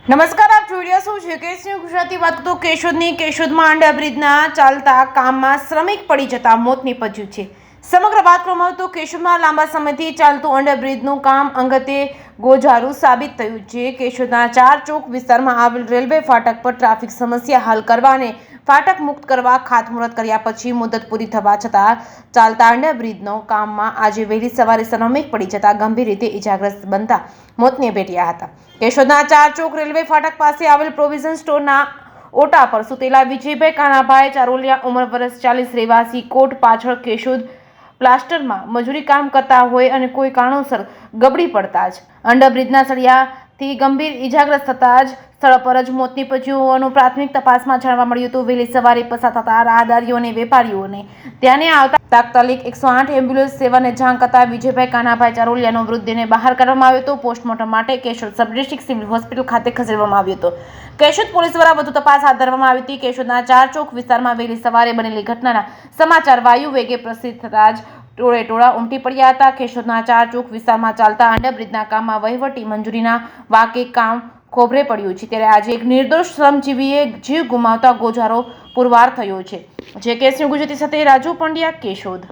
નમસ્કાર, આપ જોઈ રહ્યા છો જેકેએસન્યૂઝ ગુજરાતી. વાત તો કેશોદની. કેશોદમાં અંડર બ્રિજના ચાલતા કામમાં શ્રમિક પડી જતા મોત નીપજ્યું છે. સમગ્ર વાત કરવામાં આવે તો કેશોદમાં લાંબા સમયથી ચાલતું અંડર બ્રિજનું કામ અંગતે ગોજારું સાબિત થયું છે. કેશોદના 4 ચોક વિસ્તારમાં આવેલ રેલવે ફાટક પર ટ્રાફિક સમસ્યા હલ કરવા અને ફાટક મુક્ત કરવા ખાતમુહૂર્ત કર્યા પછી મુદત પૂરી થવા છતાં ચાલતા અંડર બ્રિજનો કામમાં આજે વહેલી સવારે શ્રમિક પડી જતા ગંભીર રીતે ઇજાગ્રસ્ત બનતા મોતને ભેટ્યા હતા. કેશોદના 4 ચોક રેલવે ફાટક પાસે આવેલ પ્રોવિઝન સ્ટોરના ઓટા પર સુતેલા વિજયભાઈ કાનાભાઈ ચારોલિયા, ઉંમર વર્ષ 40, રહેવાસી કોટ પાછળ, કેશોદ પ્લાસ્ટરમાં મજૂરી કામ કરતા હોય અને કોઈ કારણોસર ગબડી પડતા જ અંડરબ્રિજના સળિયાથી ગંભીર ઇજાગ્રસ્ત થતા જ સ્થળ પર જ મોત નીપજ્યું હોવાનું પ્રાથમિક તપાસમાં જાણવા મળ્યું હતું. વહેલી સવારે પસાર થતા રાહદારીઓ અને વેપારીઓને ધ્યાને આવતા તાત્કાલિક 108 એમ્બ્યુલન્સ સેવાને જાણ કરતા વિજયભાઈ કાનાભાઈ ચારોલિયાનો મૃતદેહને બહાર કાઢવામાં આવ્યો હતો. પોસ્ટમોર્ટમ માટે Keshod sub district civil hospital ખાતે ખસેડવામાં આવ્યો હતો. કેશોદ પોલીસ દ્વારા વધુ તપાસ હાથ ધરવામાં આવી હતી. કેશોદના 4 ચોક વિસ્તારમાં વહેલી સવારે બનેલી ઘટનાના સમાચાર વાયુ વેગે પ્રસિદ્ધ થતા જ ટોળે ટોળા ઉમટી પડ્યા હતા. કેશોદના 4 ચોક વિસ્તારમાં ચાલતા અંડરબ્રિજના કામમાં વહીવટી મંજૂરીના વાકે કામ ખોભરે પડ્યું છે. ત્યારે આજે એક નિર્દોષ શ્રમજીવીએ જીવ ગુમાવતા ગોજારો પુરવાર થયો છે. જેકેએસન્યૂઝ ગુજરાતી સાથે રાજુ પંડ્યા, કેશોદ.